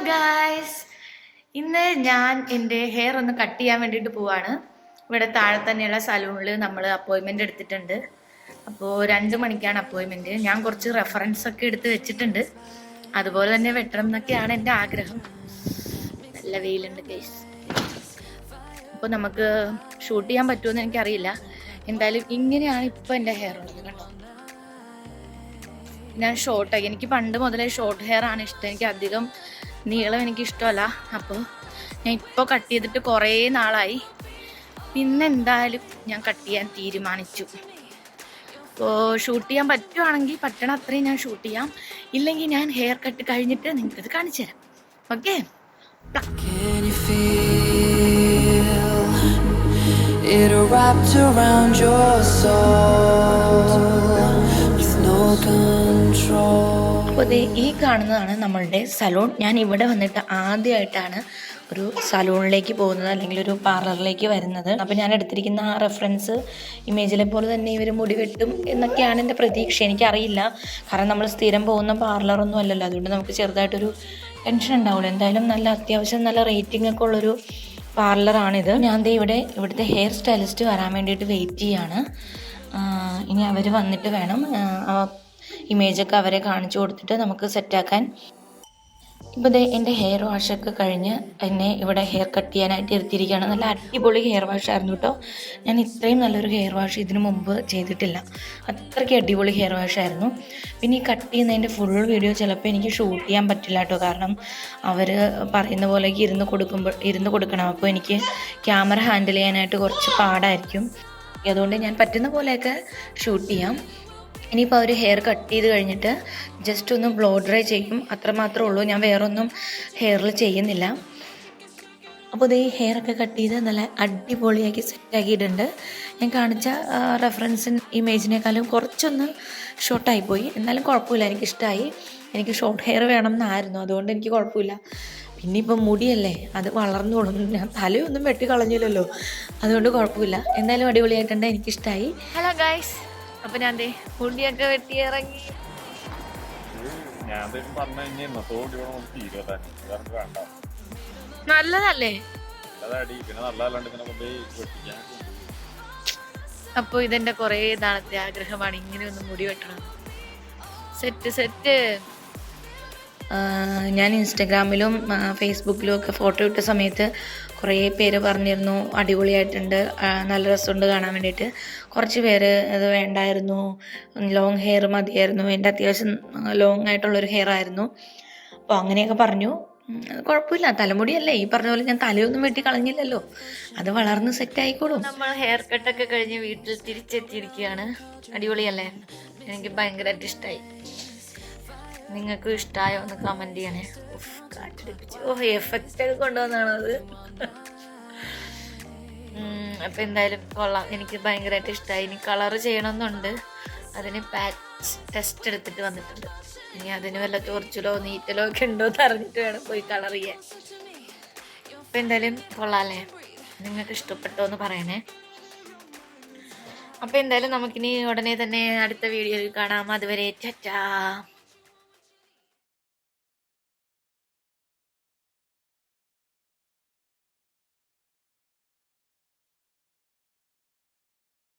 Guys, ഇന്ന് ഞാൻ എൻ്റെ ഹെയർ ഒന്ന് കട്ട് ചെയ്യാൻ വേണ്ടിയിട്ട് പോവാണ്. ഇവിടെ താഴെ തന്നെയുള്ള സലൂണിൽ നമ്മൾ അപ്പോയിൻമെൻ്റ് എടുത്തിട്ടുണ്ട്. അപ്പോൾ 2 മണിക്കാണ് അപ്പോയിൻമെൻറ്റ്. ഞാൻ കുറച്ച് റെഫറൻസ് ഒക്കെ എടുത്ത് വെച്ചിട്ടുണ്ട്. അതുപോലെ തന്നെ വെട്ടണം എന്നൊക്കെയാണ് എൻ്റെ ആഗ്രഹം. നല്ല വെയിലുണ്ട് ഗൈസ്. അപ്പോൾ നമുക്ക് ഷൂട്ട് ചെയ്യാൻ പറ്റുമെന്ന് എനിക്കറിയില്ല. എന്തായാലും ഇങ്ങനെയാണ് ഇപ്പോൾ എൻ്റെ ഹെയർ ഉള്ളത് കേട്ടോ. ഞാൻ ഷോർട്ടായി, എനിക്ക് പണ്ട് മുതലേ ഷോർട്ട് ഹെയർ ആണ് ഇഷ്ടം. എനിക്ക് അധികം നീളം എനിക്കിഷ്ടമല്ല. അപ്പോൾ ഞാൻ ഇപ്പോൾ കട്ട് ചെയ്തിട്ട് കുറേ നാളായി. പിന്നെ എന്തായാലും ഞാൻ കട്ട് ചെയ്യാൻ തീരുമാനിച്ചു. അപ്പോൾ ഷൂട്ട് ചെയ്യാൻ പറ്റുവാണെങ്കിൽ പറ്റണ അത്രയും ഞാൻ ഷൂട്ട് ചെയ്യാം. ഇല്ലെങ്കിൽ ഞാൻ ഹെയർ കട്ട് കഴിഞ്ഞിട്ട് നിങ്ങൾക്കത് കാണിച്ചു തരാം. Okay, it wrapped around your soul with no control. അപ്പോൾ ഈ കാണുന്നതാണ് നമ്മളുടെ സലൂൺ. ഞാൻ ഇവിടെ വന്നിട്ട് ആദ്യമായിട്ടാണ് ഒരു സലൂണിലേക്ക് പോകുന്നത്, അല്ലെങ്കിൽ ഒരു പാർലറിലേക്ക് വരുന്നത്. അപ്പോൾ ഞാൻ എടുത്തിരിക്കുന്ന ആ റെഫറൻസ് ഇമേജിലെ പോലെ തന്നെ ഇവർ മുടി വെട്ടും എന്നൊക്കെയാണ് എൻ്റെ പ്രതീക്ഷ. എനിക്കറിയില്ല, കാരണം നമ്മൾ സ്ഥിരം പോകുന്ന പാർലറൊന്നും അല്ലല്ലോ. അതുകൊണ്ട് നമുക്ക് ചെറുതായിട്ടൊരു ടെൻഷൻ ഉണ്ടാവുള്ളൂ. എന്തായാലും നല്ല അത്യാവശ്യം നല്ല റേറ്റിംഗ് ഒക്കെ ഉള്ളൊരു പാർലറാണിത്. ഞാൻ ഇവിടുത്തെ ഹെയർ സ്റ്റൈലിസ്റ്റ് വരാൻ വേണ്ടിയിട്ട് വെയിറ്റ് ചെയ്യാണ്. ഇനി അവർ വന്നിട്ട് വേണം ഇമേജൊക്കെ അവരെ കാണിച്ചു കൊടുത്തിട്ട് നമുക്ക് സെറ്റാക്കാൻ. ഇപ്പോൾ എൻ്റെ ഹെയർ വാഷൊക്കെ കഴിഞ്ഞ് എന്നെ ഇവിടെ ഹെയർ കട്ട് ചെയ്യാനായിട്ട് ഇരുത്തിയിരിക്കുകയാണ്. നല്ല അടിപൊളി ഹെയർ വാഷായിരുന്നു കേട്ടോ. ഞാൻ ഇത്രയും നല്ലൊരു ഹെയർ വാഷ് ഇതിനു മുമ്പ് ചെയ്തിട്ടില്ല. അത്രയ്ക്ക് അടിപൊളി ഹെയർ വാഷായിരുന്നു. പിന്നെ ഈ കട്ട് ചെയ്യുന്നതിൻ്റെ ഫുൾ വീഡിയോ ചിലപ്പോൾ എനിക്ക് ഷൂട്ട് ചെയ്യാൻ പറ്റില്ല കേട്ടോ. കാരണം അവർ പറയുന്ന പോലെയൊക്കെ ഇരുന്ന് കൊടുക്കണം. അപ്പോൾ എനിക്ക് ക്യാമറ ഹാൻഡിൽ ചെയ്യാനായിട്ട് കുറച്ച് പാടായിരിക്കും. അതുകൊണ്ട് ഞാൻ പറ്റുന്ന പോലെയൊക്കെ ഷൂട്ട് ചെയ്യാം. ഇനിയിപ്പോൾ അവർ ഹെയർ കട്ട് ചെയ്ത് കഴിഞ്ഞിട്ട് ജസ്റ്റ് ഒന്ന് ബ്ലോ ഡ്രൈ ചെയ്യും, അത്രമാത്രമേ ഉള്ളൂ. ഞാൻ വേറൊന്നും ഹെയറിൽ ചെയ്യുന്നില്ല. അപ്പോൾ ഈ ഹെയറൊക്കെ കട്ട് ചെയ്ത് നല്ല അടിപൊളിയാക്കി സെറ്റാക്കിയിട്ടുണ്ട്. ഞാൻ കാണിച്ച റെഫറൻസ് ഇമേജിനേക്കാളും കുറച്ചൊന്ന് ഷോർട്ടായിപ്പോയി. എന്നാലും കുഴപ്പമില്ല, എനിക്കിഷ്ടമായി. എനിക്ക് ഷോർട്ട് ഹെയർ വേണം എന്നായിരുന്നു, അതുകൊണ്ട് എനിക്ക് കുഴപ്പമില്ല. പിന്നെ ഇപ്പം മുടിയല്ലേ, അത് വളർന്നോളും. ഞാൻ തലയൊന്നും വെട്ടി കളഞ്ഞില്ലല്ലോ, അതുകൊണ്ട് കുഴപ്പമില്ല. എന്തായാലും അടിപൊളിയായിട്ടുണ്ട്, എനിക്കിഷ്ടമായി. ഹലോ ഗൈസ്, അപ്പോൾ ഞാൻ മുടിയൊക്കെ വെട്ടി ഇറങ്ങി. നല്ലതല്ലേ? അപ്പോൾ ഇതെന്റെ കുറേ നാളത്തെ ആഗ്രഹമാണ്, ഇങ്ങനെ ഒന്ന് മുടി വെട്ടണം. സെറ്റ്. ഞാൻ ഇൻസ്റ്റഗ്രാമിലും ഫേസ്ബുക്കിലും ഒക്കെ ഫോട്ടോ ഇട്ട സമയത്ത് കുറേ പേര് പറഞ്ഞിരുന്നു അടിപൊളിയായിട്ടുണ്ട്, നല്ല രസമുണ്ട് കാണാൻ വേണ്ടിയിട്ട്. കുറച്ച് പേര് അത് വേണ്ടായിരുന്നു, ലോങ് ഹെയർ മതിയായിരുന്നു. എൻ്റെ അത്യാവശ്യം ലോങ് ആയിട്ടുള്ളൊരു ഹെയർ ആയിരുന്നു. അപ്പോൾ അങ്ങനെയൊക്കെ പറഞ്ഞു. കുഴപ്പമില്ല, തലമുടിയല്ലേ, ഈ പറഞ്ഞ പോലെ ഞാൻ തലയൊന്നും വെട്ടി കളഞ്ഞില്ലല്ലോ, അത് വളർന്ന് സെറ്റ് ആയിക്കോളും. നമ്മൾ ഹെയർ കട്ടൊക്കെ കഴിഞ്ഞ് വീട്ടിൽ തിരിച്ചെത്തിയിരിക്കുകയാണ്. അടിപൊളിയല്ലേ? എനിക്ക് ഭയങ്കരമായിട്ട് ഇഷ്ടമായി. നിങ്ങൾക്കും ഇഷ്ടമായോ എന്ന് കമൻറ്റ് ചെയ്യണേ. കാറ്റടിപ്പിച്ച് എഫക്റ്റ് ഒക്കെ കൊണ്ടുവന്നാണോ അത്? അപ്പം എന്തായാലും കൊള്ളാം, എനിക്ക് ഭയങ്കരമായിട്ട് ഇഷ്ടമായി. ഇനി കളർ ചെയ്യണമെന്നുണ്ട്, അതിന് പാച്ച് ടെസ്റ്റ് എടുത്തിട്ട് വന്നിട്ടുണ്ട്. ഇനി അതിന് വല്ല ചോർച്ചിലോ നീറ്റലോ ഒക്കെ ഉണ്ടോ എന്ന് അറിഞ്ഞിട്ട് വേണം പോയി കളർ ചെയ്യാൻ. അപ്പം എന്തായാലും കൊള്ളാമല്ലേ? നിങ്ങൾക്ക് ഇഷ്ടപ്പെട്ടോ എന്ന് പറയണേ. അപ്പം എന്തായാലും നമുക്കിനി ഉടനെ തന്നെ അടുത്ത വീഡിയോയിൽ കാണാം. അതുവരെ ടാറ്റാ.